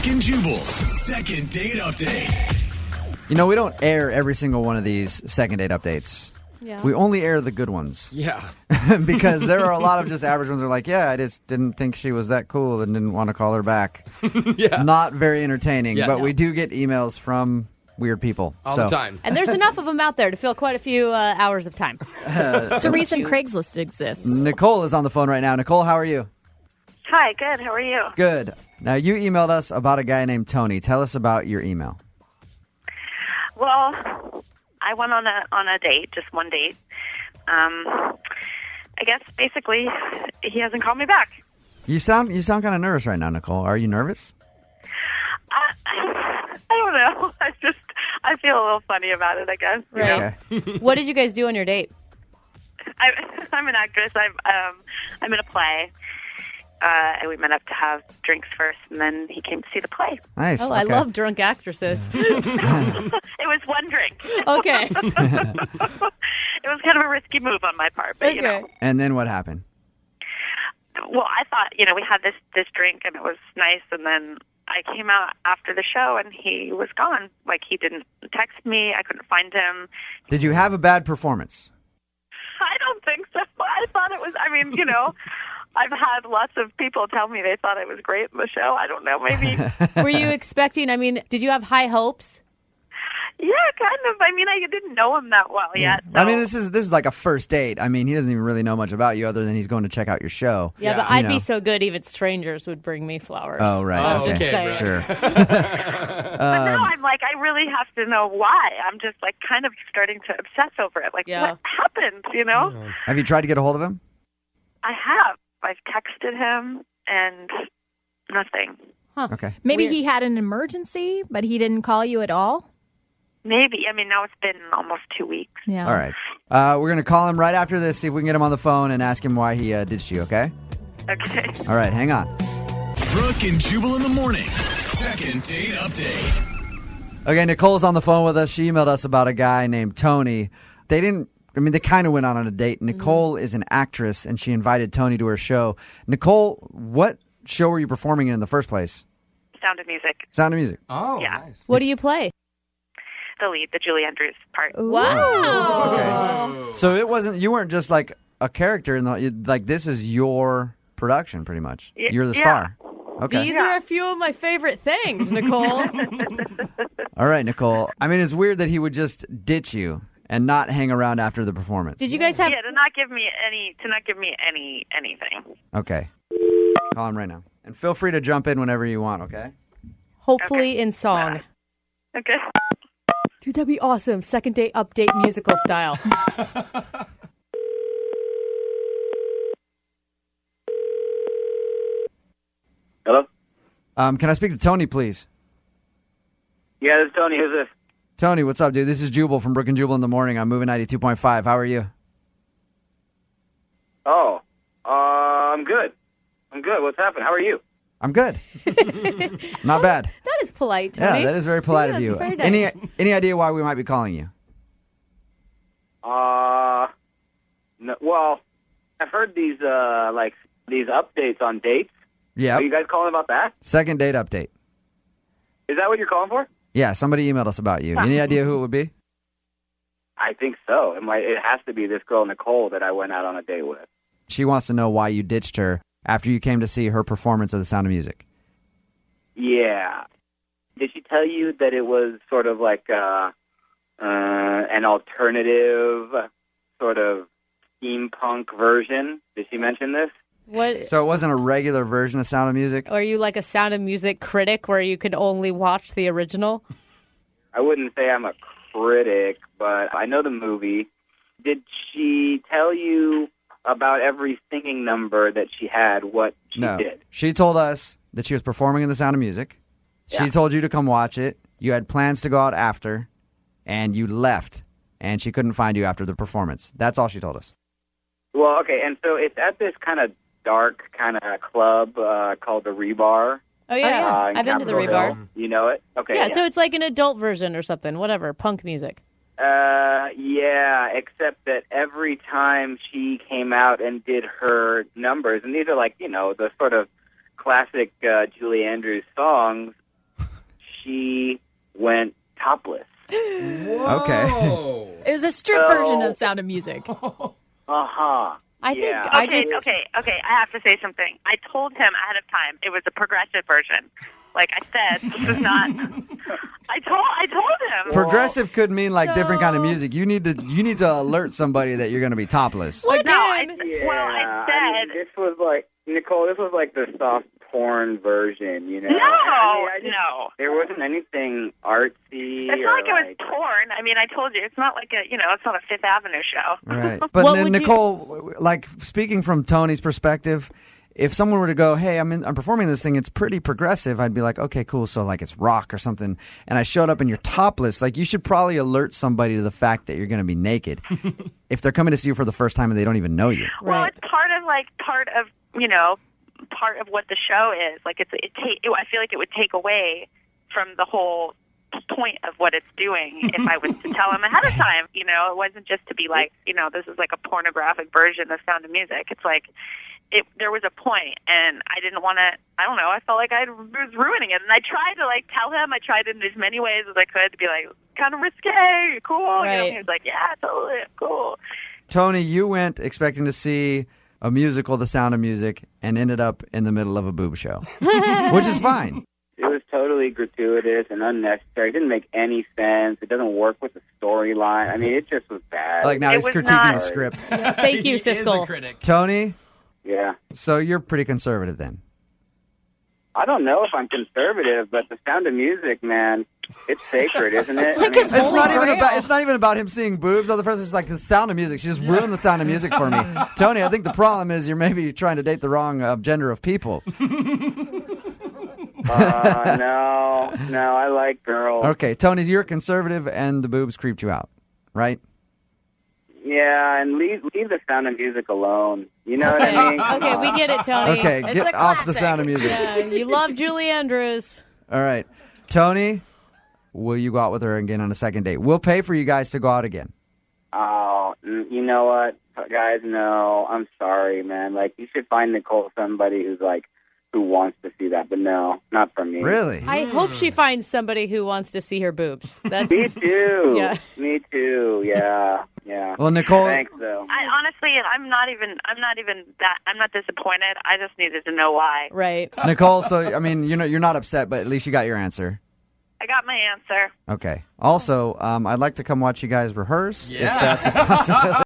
Brooke and Jubal's second date update. You know, we don't air every single one of these second date updates. Yeah. We only air the good ones. Yeah. Because there are a lot of just average ones that are like, yeah, I just didn't think she was that cool and didn't want to call her back. Yeah. Not very entertaining, Yeah. but No. we do get emails from weird people. All the time. And there's enough of them out there to fill quite a few hours of time. It's a reason Craigslist exists. Nicole is on the phone right now. Nicole, how are you? Hi, good. How are you? Good. Now, you emailed us about a guy named Tony. Tell us about your email. Well, I went on a date, just one date. I guess basically he hasn't called me back. You sound kind of nervous right now, Nicole. Are you nervous? I don't know. I feel a little funny about it, I guess. you know? Okay. What did you guys do on your date? I'm an actress. I'm in a play. And we met up to have drinks first, and then he came to see the play. Nice. Oh, I okay. love drunk actresses. It was one drink. Okay. It was kind of a risky move on my part, but you know. And then what happened? Well, I thought, we had this drink, and it was nice, and then I came out after the show, and he was gone. Like, he didn't text me. I couldn't find him. Did you have a bad performance? I don't think so. I thought it was, I've had lots of people tell me they thought it was great in the show. I don't know, maybe. Were you expecting, did you have high hopes? Yeah, kind of. I didn't know him that well yet. So. This is like a first date. He doesn't even really know much about you other than he's going to check out your show. Yeah, Yeah. but I'd You know. be so good even strangers would bring me flowers. Oh, right. Oh, okay, Saying. Sure. But now I'm like, I really have to know why. I'm just like kind of starting to obsess over it. Like, Yeah. what happened, Have you tried to get a hold of him? I have. I've texted him and nothing. Okay. Maybe Weird. he had an emergency, but he didn't call you at all? Maybe. Now it's been almost 2 weeks. Yeah. All right. We're going to call him right after this, see if we can get him on the phone and ask him why he ditched you, okay? Okay. All right, hang on. Brooke and Jubal in the mornings. Second date update. Okay, Nicole's on the phone with us. She emailed us about a guy named Tony. They kind of went on a date. Nicole is an actress, and she invited Tony to her show. Nicole, what show were you performing in the first place? Sound of Music. Sound of Music. Oh, Yeah. nice. What do you play? The lead, the Julie Andrews part. Wow. Okay. So you weren't just like a character this is your production pretty much. You're the yeah. star. Okay. These are a few of my favorite things, Nicole. All right, Nicole. It's weird that he would just ditch you and not hang around after the performance. Did you guys have... Yeah, to not give me anything. Okay. Call him right now. And feel free to jump in whenever you want, okay? Hopefully in song. Okay. Dude, that'd be awesome. Second date update musical style. Hello? Can I speak to Tony, please? Yeah, this is Tony. Who's this? Tony, what's up, dude? This is Jubal from Brooke and Jubal in the Morning. I'm moving 92.5. How are you? Oh, I'm good. What's happened? How are you? I'm good. Not bad. That is polite, Tony. Yeah, that is very polite Yeah, of you. it's very nice. Any idea why we might be calling you? No, well, I've heard these updates on dates. Yeah. Are you guys calling about that? Second date update. Is that what you're calling for? Yeah, somebody emailed us about you. Any idea who it would be? I think so. It has to be this girl, Nicole, that I went out on a date with. She wants to know why you ditched her after you came to see her performance of The Sound of Music. Yeah. Did she tell you that it was sort of like an alternative sort of steampunk version? Did she mention this? What? So it wasn't a regular version of Sound of Music? Are you like a Sound of Music critic where you could only watch the original? I wouldn't say I'm a critic, but I know the movie. Did she tell you about every singing number that she had, what she No. did? She told us that she was performing in The Sound of Music. She Yeah. told you to come watch it. You had plans to go out after, and you left, and she couldn't find you after the performance. That's all she told us. Well, okay, and so it's at this kind of dark kind of club called the Rebar. Oh, yeah. in I've been to the Capitol Rebar. Hill. You know it? Okay. Yeah, so it's like an adult version or something, whatever, punk music. Yeah, except that every time she came out and did her numbers, and these are like, the sort of classic Julie Andrews songs, she went topless. Okay. It was a strip So- version of Sound of Music. Uh-huh. I think Yeah. I Okay, just okay. I have to say something. I told him ahead of time it was a progressive version. Like I said, this is not. I told him. Progressive could mean like different kind of So- music. You need to alert somebody that you're going to be topless. What No, I then? well, I said this was like, Nicole, this was like the soft porn version, you know? no, I just- no. There wasn't anything artsy. It's or not like it was porn. I mean, I told you, it's not like it's not a Fifth Avenue show. Right. What But would you- Nicole, like speaking from Tony's perspective, if someone were to go, "Hey, I'm performing this thing. It's pretty progressive," I'd be like, "Okay, cool. So like it's rock or something." And I showed up and you're topless. Like you should probably alert somebody to the fact that you're going to be naked if they're coming to see you for the first time and they don't even know you. Well, Right. it's part of what the show is. Like I feel like it would take away from the whole point of what it's doing if I was to tell him ahead of time. You know, it wasn't just to be like, this is like a pornographic version of Sound of Music. It's like there was a point, and I didn't want to. I don't know. I felt like I was ruining it, and I tried to like tell him. I tried in as many ways as I could to be like, kind of risque, cool. Right. He was like, yeah, totally, cool. Tony, you went expecting to see a musical, The Sound of Music, and ended up in the middle of a boob show, which is fine. It was totally gratuitous and unnecessary. It didn't make any sense. It doesn't work with the storyline. I mean, it just was bad. Like now It he's was critiquing not- the script. thank you, He is a Siskel. critic. Tony, Yeah. so you're pretty conservative then. I don't know if I'm conservative, but the Sound of Music, man, it's sacred, isn't it? It's like I mean, his It's Holy not even Grail. about. It's not even about him seeing boobs. Other person is like The Sound of Music. She just ruined The Sound of Music for me. Tony, I think the problem is you're maybe trying to date the wrong gender of people. no, I like girls. Okay, Tony, you're conservative, and the boobs creeped you out, right? Yeah, and leave the Sound of Music alone. You know what I mean? Come Okay, on. we get it, Tony. Okay, It's get a off The classic. Sound of Music. Yeah, you love Julie Andrews. All right, Tony, will you go out with her again on a second date? We'll pay for you guys to go out again. Oh, you know what, guys? No, I'm sorry, man. Like, you should find Nicole somebody who wants to see that, but no, not for me. Really? I hope she finds somebody who wants to see her boobs. That's Me too. Yeah. Me too. Yeah. Yeah. Well, Nicole, Thanks, though. I honestly, I'm not disappointed. I just needed to know why. right. Nicole. So I mean, you're not upset, but at least you got your answer. I got my answer. Okay. Also, I'd like to come watch you guys rehearse. Yeah. If that's a possibility.